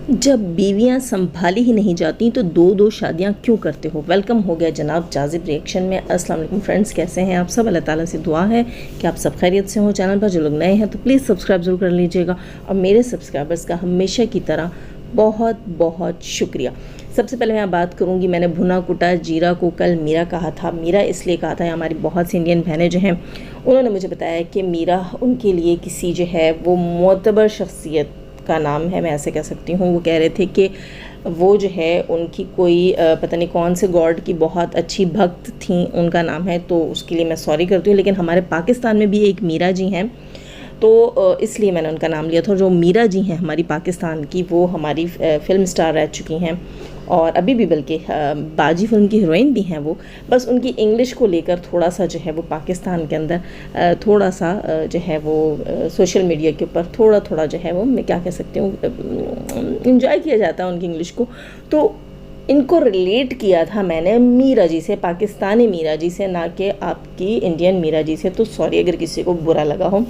जब बीवियां संभाली ही नहीं जाती तो दो दो शादियां क्यों करते हो। वेलकम हो गया जनाब जाजिब रिएक्शन में। अस्सलाम वालेकुम फ्रेंड्स, कैसे हैं आप सब। अल्लाह ताला से दुआ है कि आप सब खैरियत से हो। चैनल पर जो लोग नए हैं तो प्लीज़ सब्सक्राइब ज़रूर कर लीजिएगा और मेरे सब्सक्राइबर्स का हमेशा की तरह बहुत बहुत शुक्रिया। सबसे पहले मैं बात करूंगी, मैंने भुना कुटा जीरा को कल मीरा कहा था। मीरा इसलिए कहा था, हमारी बहुत सी इंडियन बहनें जो हैं उन्होंने मुझे बताया कि मीरा उनके लिए किसी जो है वो मोतबर शख्सियत का नाम है, मैं ऐसे कह सकती हूँ। वो कह रहे थे कि वो जो है उनकी कोई पता नहीं कौन से गॉड की बहुत अच्छी भक्त थी, उनका नाम है। तो उसके लिए मैं सॉरी करती हूँ, लेकिन हमारे पाकिस्तान में भी एक मीरा जी हैं, तो इसलिए मैंने उनका नाम लिया था। जो मीरा जी हैं हमारी पाकिस्तान की, वो हमारी फ़िल्म स्टार रह चुकी हैं और अभी भी बल्कि बाजी फिल्म की हीरोइन भी हैं वो। बस उनकी इंग्लिश को लेकर थोड़ा सा जो है वो पाकिस्तान के अंदर थोड़ा सा जो है वो सोशल मीडिया के ऊपर थोड़ा थोड़ा जो है वो, मैं क्या कह सकती हूँ, इंजॉय किया जाता है उनकी इंग्लिश को। तो इनको रिलेट किया था मैंने मीरा जी से, पाकिस्तानी मीरा जी से, ना कि आपकी इंडियन मीरा जी से। तो सॉरी अगर किसी को बुरा लगा हो।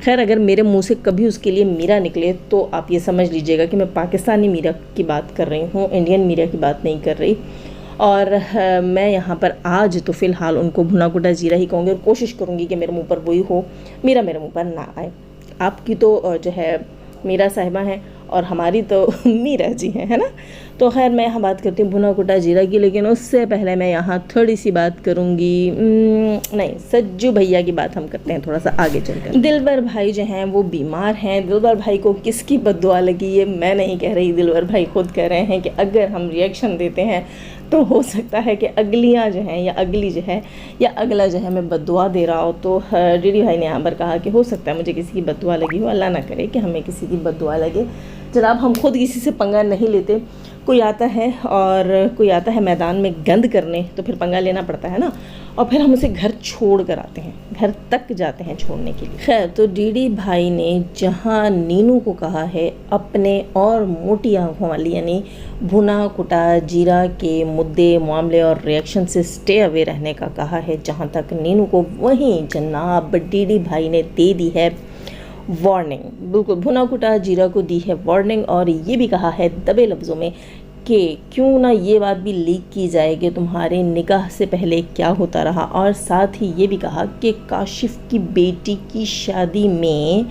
खैर, अगर मेरे मुंह से कभी उसके लिए मीरा निकले तो आप ये समझ लीजिएगा कि मैं पाकिस्तानी मीरा की बात कर रही हूँ, इंडियन मीरा की बात नहीं कर रही। और मैं यहाँ पर आज तो फ़िलहाल उनको भुना कुटा जीरा ही कहूँगी और कोशिश करूँगी कि मेरे मुँह पर वही हो, मीरा मेरे मुँह पर ना आए। आपकी तो जो है मीरा साहिबा हैं और हमारी तो मीरा जी हैं, है ना। तो खैर मैं यहाँ बात करती हूँ भुना कुटा जीरा की, लेकिन उससे पहले मैं यहाँ थोड़ी सी बात करूँगी, नहीं, सज्जू भैया की बात हम करते हैं थोड़ा सा आगे चलकर। दिलबर भाई जो हैं वो बीमार हैं। दिलबर भाई को किसकी बद्दुआ लगी ये मैं नहीं कह रही, दिलबर भाई खुद कह रहे हैं कि अगर हम रिएक्शन देते हैं तो हो सकता है कि अगलियाँ जो हैं या अगली जो है या अगला जो है मैं बद्दुआ दे रहा हूँ। तो डीडी भाई ने यहाँ पर कहा कि हो सकता है मुझे किसी की बद्दुआ लगी हो। अल्लाह ना करे कि हमें किसी की बद्दुआ लगे। जनाब, हम खुद किसी से पंगा नहीं लेते। कोई आता है और कोई आता है मैदान में गंद करने तो फिर पंगा लेना पड़ता है ना, और फिर हम उसे घर छोड़ कर आते हैं, घर तक जाते हैं छोड़ने के लिए। खैर, तो डीडी भाई ने जहाँ नीनू को कहा है अपने और मोटी आंखों वाली यानी भुना कुटा जीरा के मुद्दे मामले और रिएक्शन से स्टे अवे रहने का कहा है जहाँ तक नीनू को, वहीं जनाब डीडी भाई ने दे दी है वार्निंग। बिल्कुल भुना कुटा जीरा को दी है वार्निंग और ये भी कहा है दबे लफ्ज़ों में कि क्यों ना ये बात भी लीक की जाए कि तुम्हारे निकाह से पहले क्या होता रहा। और साथ ही ये भी कहा कि काशिफ की बेटी की शादी में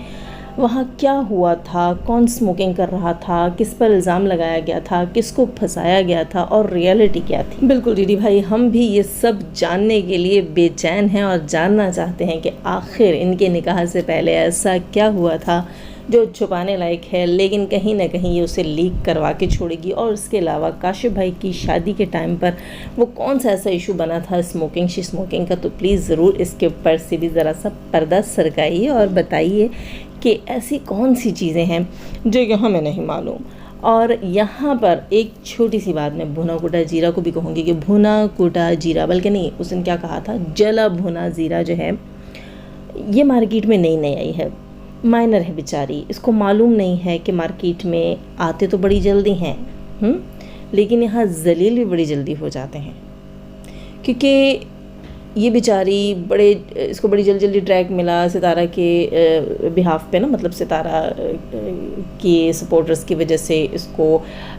वहाँ क्या हुआ था, कौन स्मोकिंग कर रहा था, किस पर इल्ज़ाम लगाया गया था, किसको फंसाया गया था और रियलिटी क्या थी। बिल्कुल डीडी भाई, हम भी ये सब जानने के लिए बेचैन हैं और जानना चाहते हैं कि आखिर इनके निकाह से पहले ऐसा क्या हुआ था जो छुपाने लायक है, लेकिन कहीं ना कहीं ये उसे लीक करवा के छोड़ेगी। और उसके अलावा काशिफ भाई की शादी के टाइम पर वो कौन सा ऐसा इशू बना था स्मोकिंग का, तो प्लीज़ ज़रूर इसके ऊपर से भी ज़रा सा पर्दा सरकाइए और बताइए कि ऐसी कौन सी चीज़ें हैं जो यहाँ में नहीं मालूम। और यहाँ पर एक छोटी सी बात मैं भुना कुटा जीरा को भी कहूँगी कि भुना कुटा जीरा, बल्कि नहीं, उसने क्या कहा था, जला भुना जीरा जो है ये मार्केट में नई आई है, माइनर है बेचारी, इसको मालूम नहीं है कि मार्केट में आते तो बड़ी जल्दी हैं, लेकिन यहाँ जलील भी बड़ी जल्दी हो जाते हैं, क्योंकि ये बेचारी इसको बड़ी जल्दी ट्रैक मिला सितारा के बिहाफ पे ना, मतलब सितारा के सपोर्टर्स की वजह से इसको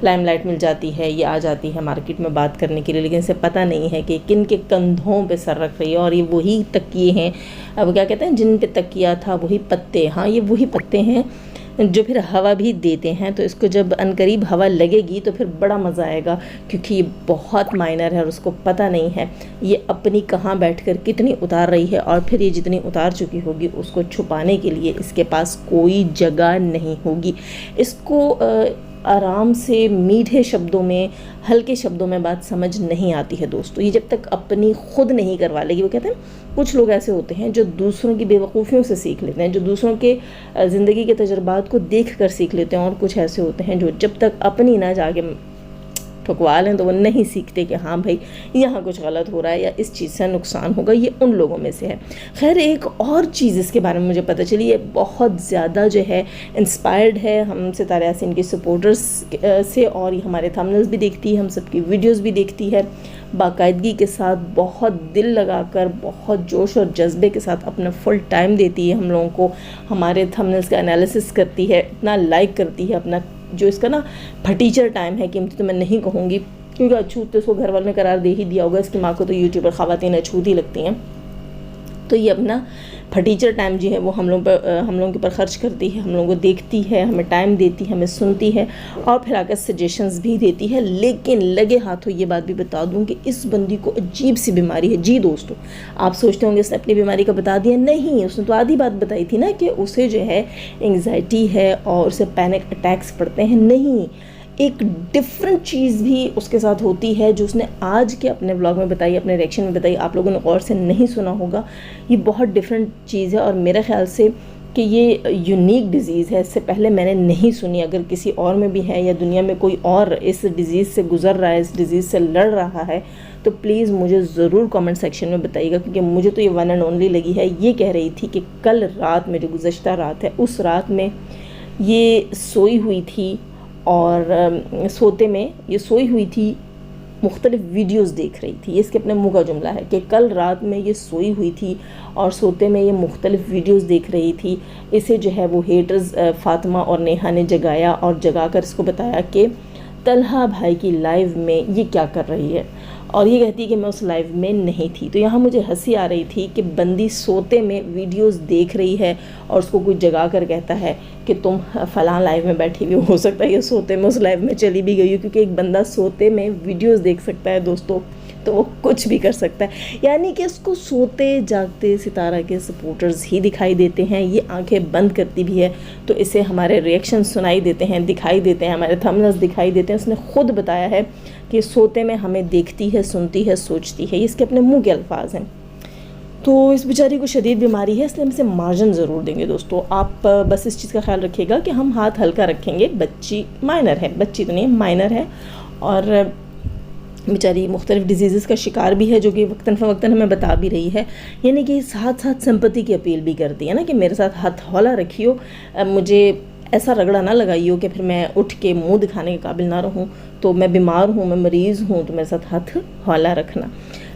लाइमलाइट मिल जाती है, ये आ जाती है मार्केट में बात करने के लिए, लेकिन इसे पता नहीं है कि किन के कंधों पे सर रख रही है। और ये वही तकिए हैं, अब क्या कहते हैं, जिन पे तकिया था वही पत्ते, हाँ ये वही पत्ते हैं जो फिर हवा भी देते हैं। तो इसको जब अनकरीब हवा लगेगी तो फिर बड़ा मज़ा आएगा, क्योंकि ये बहुत माइनर है और उसको पता नहीं है ये अपनी कहाँ बैठकर कितनी उतार रही है, और फिर ये जितनी उतार चुकी होगी उसको छुपाने के लिए इसके पास कोई जगह नहीं होगी। इसको आराम से मीठे शब्दों में, हल्के शब्दों में बात समझ नहीं आती है दोस्तों। ये जब तक अपनी खुद नहीं करवा लेगी, वो कहते हैं कुछ लोग ऐसे होते हैं जो दूसरों की बेवकूफ़ियों से सीख लेते हैं, जो दूसरों के ज़िंदगी के तजुर्बात को देख कर सीख लेते हैं, और कुछ ऐसे होते हैं जो जब तक अपनी ना जाके ठुकवा लें तो वो नहीं सीखते कि हाँ भाई यहाँ कुछ गलत हो रहा है या इस चीज़ से नुकसान होगा। ये उन लोगों में से है। खैर, एक और चीज़ इसके बारे में मुझे पता चली, ये बहुत ज़्यादा जो है इंस्पायर्ड है हम सितारा यासीन के सपोर्टर्स से, और ये हमारे थंबनेल्स भी देखती है, हम सबकी वीडियोज़ भी देखती है, बाकायदगी के साथ बहुत दिल लगाकर, बहुत जोश और जज्बे के साथ अपना फुल टाइम देती है हम लोगों को, हमारे थंबनेल्स का एनालिसिस करती है, इतना लाइक करती है, अपना जो इसका ना फटीचर टाइम है, कीमती तो मैं नहीं कहूँगी क्योंकि अछूत तो इसको घर वालों ने करार दे ही दिया होगा, इसकी माँ को तो यूट्यूबर ख़वातीन अछूत ही लगती हैं। तो ये अपना फटीचर टाइम जो है वो हम लोगों के ऊपर ख़र्च करती है, हम लोगों को देखती है, हमें टाइम देती है, हमें सुनती है और फिर आकर सजेशंस भी देती है। लेकिन लगे हाथों ये बात भी बता दूं कि इस बंदी को अजीब सी बीमारी है। जी दोस्तों, आप सोचते होंगे इसने अपनी बीमारी का बता दिया, नहीं, उसने तो आधी बात बताई थी ना कि उसे जो है एंग्जाइटी है और उसे पैनिक अटैक्स पड़ते हैं। नहीं, एक डिफरेंट चीज़ भी उसके साथ होती है जो उसने आज के अपने व्लॉग में बताई, अपने रिएक्शन में बताई। आप लोगों ने गौर से नहीं सुना होगा, ये बहुत डिफरेंट चीज़ है और मेरे ख्याल से कि ये यूनिक डिज़ीज़ है। इससे पहले मैंने नहीं सुनी। अगर किसी और में भी है या दुनिया में कोई और इस डिज़ीज़ से गुज़र रहा है, इस डिज़ीज़ से लड़ रहा है, तो प्लीज़ मुझे ज़रूर कमेंट सेक्शन में बताइएगा, क्योंकि मुझे तो ये वन एंड ओनली लगी है। ये कह रही थी कि कल रात में, जो गुज़श्ता रात है, उस रात में ये सोई हुई थी और सोते में ये सोई हुई थी, मुख्तलिफ़ वीडियोस देख रही थी। ये इसके अपने मुँह का जुमला है कि कल रात में ये सोई हुई थी और सोते में ये मुख्तलिफ़ वीडियोस देख रही थी। इसे जो है वो हेटर्स फ़ातिमा और नेहा ने जगाया और जगाकर इसको बताया कि तलहा भाई की लाइव में ये क्या कर रही है, और ये कहती है कि मैं उस लाइव में नहीं थी। तो यहाँ मुझे हंसी आ रही थी कि बंदी सोते में वीडियोस देख रही है और उसको कुछ जगा कर कहता है कि तुम फ़लाँ लाइव में बैठी हुई हो सकता है ये सोते में उस लाइव में चली भी गई हो, क्योंकि एक बंदा सोते में वीडियोस देख सकता है दोस्तों, तो वो कुछ भी कर सकता है। यानी कि इसको सोते जागते सितारा के सपोर्टर्स ही दिखाई देते हैं। ये आंखें बंद करती भी है तो इसे हमारे रिएक्शन सुनाई देते हैं, दिखाई देते हैं, हमारे थंबनेल्स दिखाई देते हैं। उसने खुद बताया है कि सोते में हमें देखती है, सुनती है, सोचती है। ये इसके अपने मुंह के अल्फाज हैं। तो इस बेचारी को शदीद बीमारी है, इसलिए हम इसे मार्जिन ज़रूर देंगे दोस्तों। आप बस इस चीज़ का ख्याल रखिएगा कि हम हाथ हल्का रखेंगे। बच्ची माइनर है, बच्ची तो नहीं माइनर है, और बेचारी मुख्तलिफ़ डिजीज़ का शिकार भी है, जो कि वक्तन फ़वक्तन हमें बता भी रही है। यानी कि साथ साथ सिंपैथी की अपील भी करती है ना कि मेरे साथ हाथ हौला रखियो, मुझे ऐसा रगड़ा ना लगाइयो कि फिर मैं उठ के मुंह दिखाने के काबिल ना रहूं। तो मैं बीमार हूं, मैं मरीज़ हूं, तो मेरे साथ हाथ हौला रखना।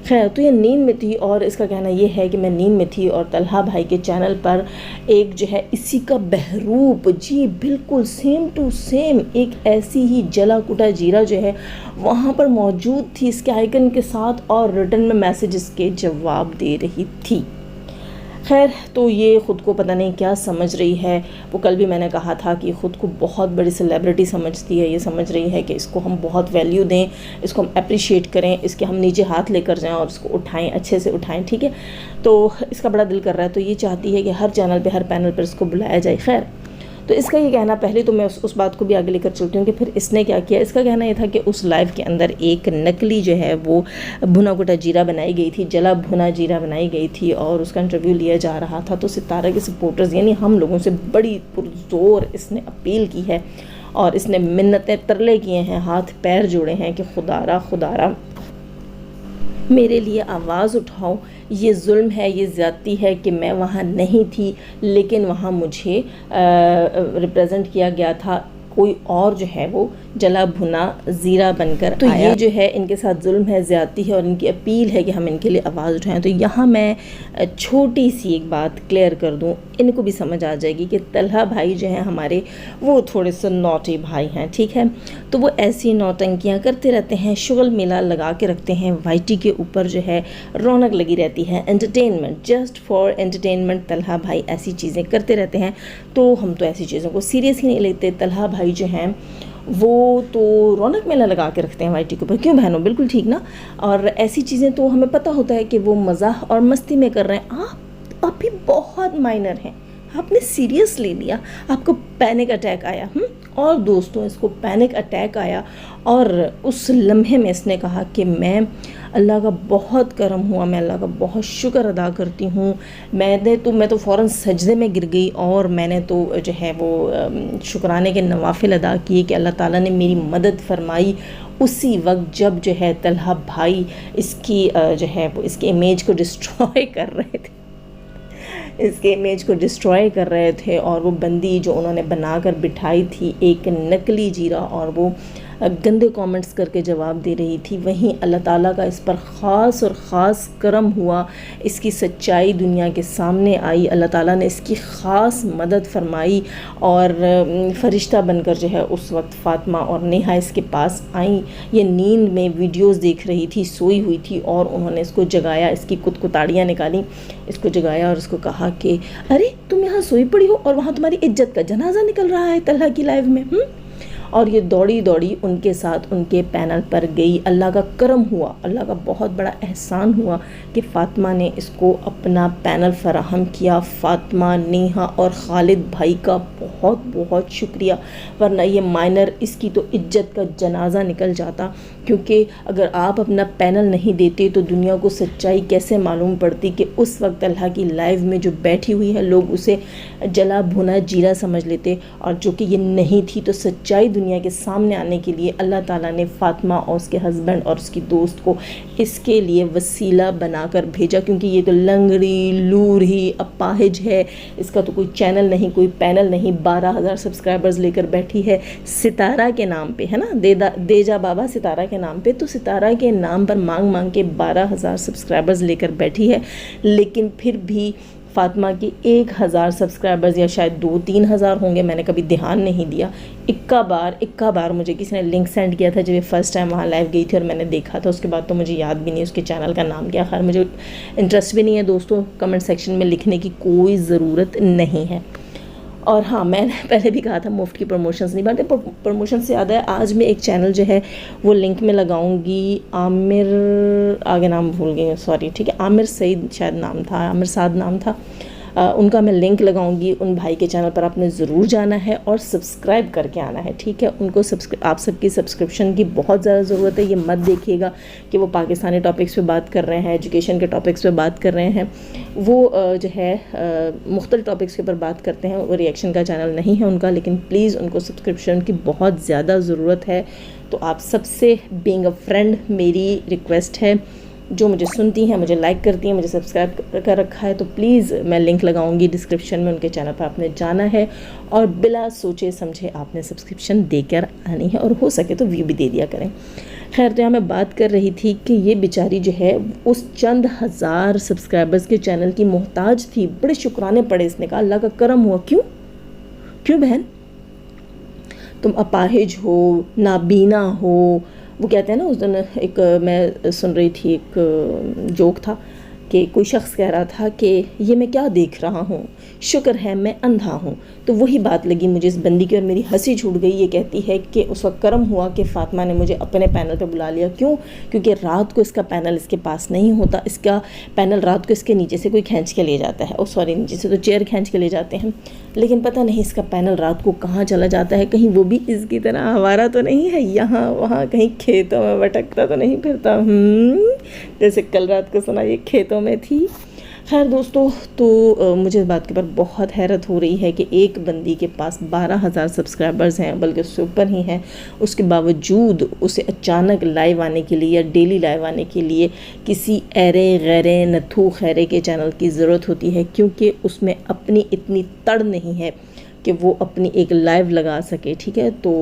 खैर, तो ये नींद में थी और इसका कहना ये है कि मैं नींद में थी और तलहा भाई के चैनल पर एक जो है इसी का बहरूप, जी बिल्कुल सेम टू सेम, एक ऐसी ही जला कुटा जीरा जो है वहाँ पर मौजूद थी इसके आइकन के साथ और रिटर्न में मैसेजेस के जवाब दे रही थी। खैर, तो ये ख़ुद को पता नहीं क्या समझ रही है। वो कल भी मैंने कहा था कि ख़ुद को बहुत बड़ी सेलिब्रिटी समझती है। ये समझ रही है कि इसको हम बहुत वैल्यू दें, इसको हम अप्रिशिएट करें, इसके हम नीचे हाथ लेकर जाएं और इसको उठाएं, अच्छे से उठाएं, ठीक है। तो इसका बड़ा दिल कर रहा है, तो ये चाहती है कि हर चैनल पे, हर पैनल पर इसको बुलाया जाए। खैर, तो इसका ये कहना, पहले तो मैं उस बात को भी आगे लेकर चलती हूँ कि फिर इसने क्या किया। इसका कहना ये था कि उस लाइव के अंदर एक नकली जो है वो भुना कुटा जीरा बनाई गई थी, जला भुना जीरा बनाई गई थी और उसका इंटरव्यू लिया जा रहा था। तो सितारा के सपोर्टर्स यानी हम लोगों से बड़ी पुरजोर इसने अपील की है और इसने मिन्नतें तरले किए हैं, हाथ पैर जोड़े हैं कि खुदारा मेरे लिए आवाज़ उठाओ। ये जुल्म है, ये ज़्यादती है कि मैं वहाँ नहीं थी, लेकिन वहाँ मुझे रिप्रेजेंट किया गया था। कोई और जो है वो जला भुना ज़ीरा बनकर तो आया। ये जो है इनके साथ जुल्म है, ज़्यादती है और इनकी अपील है कि हम इनके लिए आवाज़ उठाएं। तो यहाँ मैं छोटी सी एक बात क्लियर कर दूँ, इनको भी समझ आ जाएगी कि तलहा भाई जो हैं हमारे, वो थोड़े से नौटी भाई हैं, ठीक है। तो वो ऐसी नौटंकियाँ करते रहते हैं, शुगल मेला लगा के रखते हैं, वाईटी के ऊपर जो है रौनक लगी रहती है, entertainment, just for entertainment Talha भाई ऐसी चीज़ें करते रहते हैं। तो हम तो ऐसी चीज़ों को सीरियस ही नहीं लेते। तलहा भाई जो हैं वो तो रौनक मेला लगा के रखते हैं वाईटी के ऊपर, क्यों बहनों, बिल्कुल ठीक ना। और ऐसी चीज़ें तो हमें पता होता है कि वो मज़ाक और मस्ती में कर रहे हैं। आप अभी बहुत माइनर हैं, आपने सीरियस ले लिया, आपको पैनिक अटैक आया। और दोस्तों, इसको पैनिक अटैक आया और उस लम्हे में इसने कहा कि मैं अल्लाह का बहुत करम हुआ, मैं अल्लाह का बहुत शुक्र अदा करती हूँ। मैं तो फ़ौरन सजदे में गिर गई और मैंने तो जो है वो शुक्राने के नवाफिल अदा किए कि अल्लाह ताला ने मेरी मदद फरमाई उसी वक्त जब जो है तलहा भाई इसकी जो है वो इसकी इमेज को डिस्ट्रॉय कर रहे थे, इसके इमेज को डिस्ट्रॉय कर रहे थे। और वो बंदी जो उन्होंने बनाकर बिठाई थी, एक नकली जीरा, और वो गंदे कमेंट्स करके जवाब दे रही थी, वहीं अल्लाह ताला का इस पर ख़ास और ख़ास करम हुआ, इसकी सच्चाई दुनिया के सामने आई। अल्लाह ताला ने इसकी ख़ास मदद फरमाई और फ़रिश्ता बनकर जो है उस वक्त फ़ातिमा और नेहा इसके पास आई। ये नींद में वीडियोस देख रही थी, सोई हुई थी, और उन्होंने इसको जगाया, इसकी कुतकुताड़ियाँ निकाली, इसको जगाया और उसको कहा कि अरे तुम यहाँ सोई पड़ी हो और वहाँ तुम्हारी इज्जत का जनाजा निकल रहा है तलहा की लाइव में। और ये दौड़ी दौड़ी उनके साथ उनके पैनल पर गई। अल्लाह का करम हुआ, अल्लाह का बहुत बड़ा एहसान हुआ कि फ़ातिमा ने इसको अपना पैनल फ़राहम किया। फ़ातिमा, नेहा और खालिद भाई का बहुत बहुत शुक्रिया, वरना ये माइनर इसकी तो इज्जत का जनाजा निकल जाता। क्योंकि अगर आप अपना पैनल नहीं देते तो दुनिया को सच्चाई कैसे मालूम पड़ती कि उस वक्त अल्लाह की लाइव में जो बैठी हुई है लोग उसे जला भुना जीरा समझ लेते, और जो कि ये नहीं थी। तो सच्चाई दुनिया के सामने आने के लिए अल्लाह ताला ने फ़ातिमा और उसके हस्बैंड और उसकी दोस्त को इसके लिए वसीला बनाकर भेजा, क्योंकि ये तो लंगड़ी लूढ़ी अपाहिज है, इसका तो कोई चैनल नहीं, कोई पैनल नहीं, 12,000 सब्सक्राइबर्स लेकर बैठी है सितारा के नाम पे, है ना, देजा बाबा सितारा के नाम पे। तो सितारा के नाम पर मांग मांग के 12,000 सब्सक्राइबर्स लेकर बैठी है, लेकिन फिर भी फ़ातिमा की 1,000 सब्सक्राइबर्स या शायद 2-3 हज़ार होंगे, मैंने कभी ध्यान नहीं दिया। इक्का बार मुझे किसी ने लिंक सेंड किया था जब ये फ़र्स्ट टाइम वहाँ लाइव गई थी और मैंने देखा था। उसके बाद तो मुझे याद भी नहीं उसके चैनल का नाम क्या। खैर मुझे इंटरेस्ट भी नहीं है दोस्तों, कमेंट सेक्शन में लिखने की कोई ज़रूरत नहीं है। और हाँ, मैंने पहले भी कहा था मुफ्त की प्रमोशंस नहीं बनते। प्रमोशन से याद है, आज मैं एक चैनल जो है वो लिंक में लगाऊंगी, आमिर, आगे नाम भूल गई, सॉरी, ठीक है, आमिर सईद शायद नाम था, आमिर साद नाम था, उनका मैं लिंक लगाऊंगी। उन भाई के चैनल पर आपने ज़रूर जाना है और सब्सक्राइब करके आना है, ठीक है। उनको आप सबकी सब्सक्रिप्शन की बहुत ज़्यादा ज़रूरत है। ये मत देखिएगा कि वो पाकिस्तानी टॉपिक्स पे बात कर रहे हैं, एजुकेशन के टॉपिक्स पे बात कर रहे हैं, वो जो है मुख्तलिफ टॉपिक्स के ऊपर बात करते हैं, वो रिएक्शन का चैनल नहीं है उनका। लेकिन प्लीज़ उनको सब्सक्रिप्शन की बहुत ज़्यादा ज़रूरत है। तो आप सबसे बीइंग अ फ्रेंड मेरी रिक्वेस्ट है, जो मुझे सुनती हैं, मुझे लाइक करती हैं, मुझे सब्सक्राइब कर रखा है, तो प्लीज़ मैं लिंक लगाऊंगी डिस्क्रिप्शन में, उनके चैनल पर आपने जाना है और बिला सोचे समझे आपने सब्सक्रिप्शन देकर आनी है, और हो सके तो व्यू भी दे दिया करें। खैर, तो यहाँ मैं बात कर रही थी कि ये बेचारी जो है उस चंद हज़ार सब्सक्राइबर्स के चैनल की मोहताज थी। बड़े शुक्राने पड़े, इसने कहा अल्लाह का करम हुआ। क्यों बहन, तुम अपाहिज हो, नाबीना हो। वो कहते हैं ना, उस दिन एक मैं सुन रही थी, एक जोक था कि कोई शख्स कह रहा था कि ये मैं क्या देख रहा हूँ, शुक्र है मैं अंधा हूँ। तो वही बात लगी मुझे इस बंदी की और मेरी हंसी छूट गई। ये कहती है कि उस वक्त करम हुआ कि फ़ातिमा ने मुझे अपने पैनल पे बुला लिया। क्यों? क्योंकि रात को इसका पैनल इसके पास नहीं होता, इसका पैनल रात को इसके नीचे से कोई खींच के ले जाता है, सॉरी, नीचे से तो चेयर खींच के ले जाते हैं, लेकिन पता नहीं इसका पैनल रात को कहाँ चला जाता है। कहीं वो भी इसकी तरह आवारा तो नहीं है, यहाँ वहाँ कहीं खेतों में भटकता तो नहीं फिरता, जैसे कल रात को सुना ये खेतों में थी। खैर दोस्तों, तो मुझे इस बात के ऊपर बहुत हैरत हो रही है कि एक बंदी के पास 12,000 सब्सक्राइबर्स हैं, बल्कि उससे ऊपर ही हैं, उसके बावजूद उसे अचानक लाइव आने के लिए या डेली लाइव आने के लिए किसी ऐरे गैरे नथू खैरे के चैनल की ज़रूरत होती है, क्योंकि उसमें अपनी इतनी तड़ नहीं है कि वो अपनी एक लाइव लगा सके, ठीक है। तो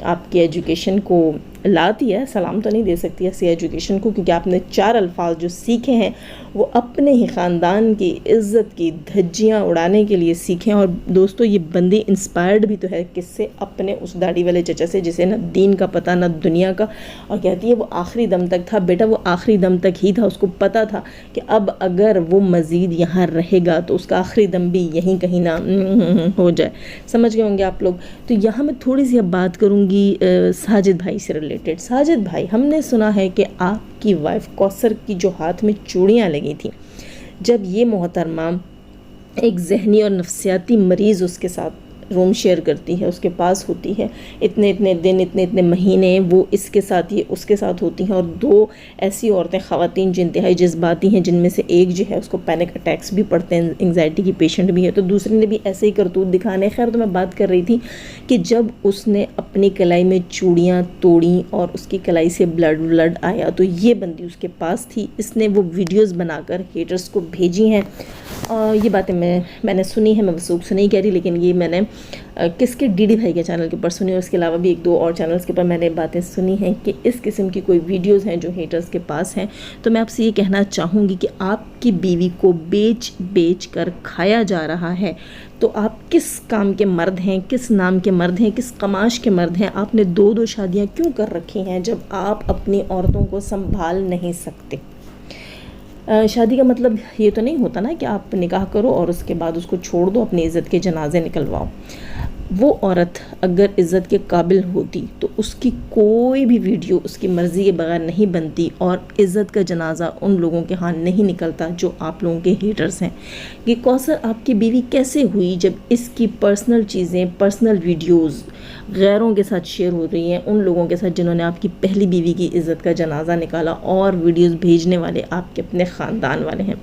आपकी एजुकेशन को लाती है, सलाम तो नहीं दे सकती ऐसी एजुकेशन को, क्योंकि आपने 4 अल्फाज जो सीखे हैं वो अपने ही ख़ानदान की इज़्ज़त की धज्जियाँ उड़ाने के लिए सीखे। और दोस्तों, ये बंदी इंस्पायर्ड भी तो है किससे? अपने उस दाढ़ी वाले चचा से, जिसे न दीन का पता न दुनिया का, और कहती है वो आखिरी दम तक था। बेटा, वो आखिरी दम तक ही था, उसको पता था कि अब अगर वो मज़ीद यहाँ रहेगा तो उसका आखिरी दम भी यहीं कहीं ना हो जाए। समझ गए होंगे आप लोग। तो यहाँ मैं थोड़ी सी अब बात करूँगी साजिद भाई से रिलेटेड। साजिद भाई, हमने सुना है कि आपकी वाइफ कौसर की जो हाथ में चूड़ियाँ लगी थी, जब ये मोहतरमा एक जहनी और नफ्सियाती मरीज़ उसके साथ रूम शेयर करती है, उसके पास होती है, इतने इतने दिन, इतने इतने महीने वो इसके साथ ही उसके साथ होती हैं, और 2 ऐसी औरतें ख़वातीन जो इंतहाई जज्बाती हैं, जिनमें से एक जो है उसको पैनिक अटैक्स भी पड़ते हैं, एंग्जाइटी की पेशेंट भी है, तो दूसरे ने भी ऐसे ही करतूत दिखाने। खैर, तो मैं बात कर रही थी कि जब उसने अपनी कलाई में चूड़ियाँ तोड़ी और उसकी कलाई से ब्लड आया, तो ये बंदी उसके पास थी, इसने वो वीडियोज़ बनाकर हेटर्स को भेजी हैं। ये बातें मैंने सुनी है, मैं वसूख से नहीं कह रही, लेकिन ये मैंने किसके, डीडी भाई के चैनल के ऊपर सुनी और उसके अलावा भी एक दो और चैनल्स के ऊपर मैंने बातें सुनी हैं कि इस किस्म की कोई वीडियोज़ हैं जो हेटर्स के पास हैं। तो मैं आपसे ये कहना चाहूँगी कि आपकी बीवी को बेच कर खाया जा रहा है, तो आप किस काम के मर्द हैं, किस नाम के मर्द हैं, किस कमाश के मर्द हैं? आपने 2-2 शादियाँ क्यों कर रखी हैं जब आप अपनी औरतों को संभाल नहीं सकते? शादी का मतलब ये तो नहीं होता ना कि आप निकाह करो और उसके बाद उसको छोड़ दो, अपनी इज़्ज़त के जनाजे निकलवाओ। वो औरत अगर इज़्ज़त के काबिल होती तो उसकी कोई भी वीडियो उसकी मर्ज़ी के बगैर नहीं बनती और इज़्ज़त का जनाजा उन लोगों के हाथ नहीं निकलता जो आप लोगों के हेटर्स हैं। ये कौसर आपकी बीवी कैसे हुई जब इसकी पर्सनल चीज़ें, पर्सनल वीडियोज़ गैरों के साथ शेयर हो रही हैं, उन लोगों के साथ जिन्होंने आपकी पहली बीवी की इज़्ज़त का जनाजा निकाला, और वीडियोज़ भेजने वाले आपके अपने ख़ानदान वाले हैं।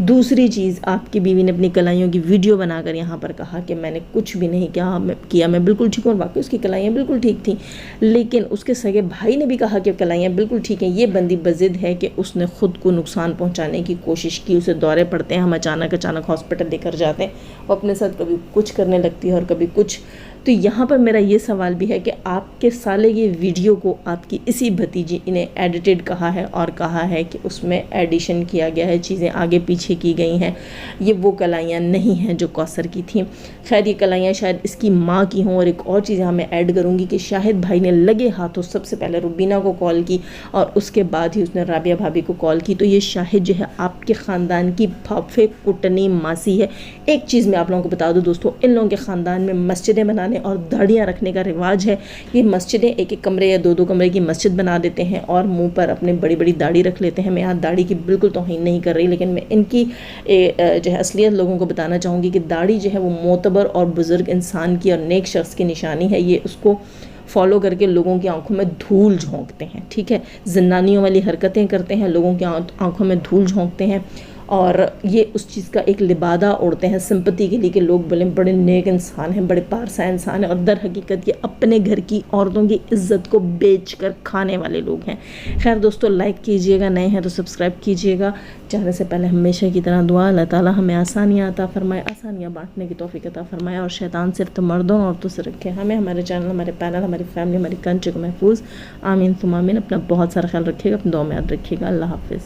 दूसरी चीज़, आपकी बीवी ने अपनी कलाइयों की वीडियो बनाकर यहाँ पर कहा कि मैंने कुछ भी नहीं किया, मैं बिल्कुल ठीक हूँ, और वाकई उसकी कलाइयाँ बिल्कुल ठीक थी। लेकिन उसके सगे भाई ने भी कहा कि कलाइयाँ बिल्कुल ठीक हैं। ये बंदी बज़िद है कि उसने ख़ुद को नुकसान पहुँचाने की कोशिश की। उसे दौरे पड़ते हैं, हम अचानक हॉस्पिटल लेकर जाते हैं, वो अपने साथ कभी कुछ करने लगती है और कभी कुछ। तो यहाँ पर मेरा ये सवाल भी है कि आपके साले की वीडियो को आपकी इसी भतीजी ने एडिटेड कहा है और कहा है कि उसमें एडिशन किया गया है, चीज़ें आगे पीछे की गई हैं, ये वो कलाइयाँ नहीं हैं जो कौसर की थी। खैर, ये कलाइयाँ शायद इसकी माँ की हों। और एक और चीज़ यहाँ मैं ऐड करूँगी कि शाहिद भाई ने लगे हाथों सबसे पहले रुबीना को कॉल की और उसके बाद ही उसने राबिया भाभी को कॉल की। तो ये शाहिद जो है आपके ख़ानदान की फाफे कुटनी मासी है। एक चीज़ मैं आप लोगों को बता दूँ दोस्तों, इन लोगों के ख़ानदान में मस्जिदें बनाने और दाढ़ियाँ रखने का रिवाज है। ये मस्जिदें एक एक कमरे या दो दो कमरे की मस्जिद बना देते हैं और मुंह पर अपने बड़ी बड़ी दाढ़ी रख लेते हैं। मैं यहाँ दाढ़ी की बिल्कुल तौहीन नहीं कर रही, लेकिन मैं इनकी जो है असलियत लोगों को बताना चाहूँगी कि दाढ़ी जो है वो मोतबर और बुज़ुर्ग इंसान की और नेक शख्स की निशानी है। ये उसको फॉलो करके लोगों की आंखों में धूल झोंकते हैं, ठीक है, ज़िन्नानियों वाली हरकतें करते हैं, लोगों की आंखों में धूल झोंकते हैं, और ये उस चीज़ का एक लिबादा ओढ़ते हैं सिंपति के लिए कि लोग बोले बड़े नेक इंसान हैं, बड़े पारसा इंसान हैं, और दर हकीकत ये अपने घर की औरतों की इज़्ज़त को बेच कर खाने वाले लोग हैं। खैर दोस्तों, लाइक कीजिएगा, नए हैं तो सब्सक्राइब कीजिएगा। जाने से पहले हमेशा की तरह दुआ, अल्लाह ताला हमें आसानियाँ अता फरमाए, आसानियाँ बांटने की तौफीक अता फरमाए, और शैतान सिर्फ तो मर्दों और औरतों से रखे हमें, हमारे चैनल, हमारे पैनल, हमारी फैमिली, हमारी कंट्री को महफूज। आमीन सुम आमीन। अपना बहुत सारा ख्याल रखिएगा, अपनी दुआ में याद रखिएगा। अल्लाह हाफिज़।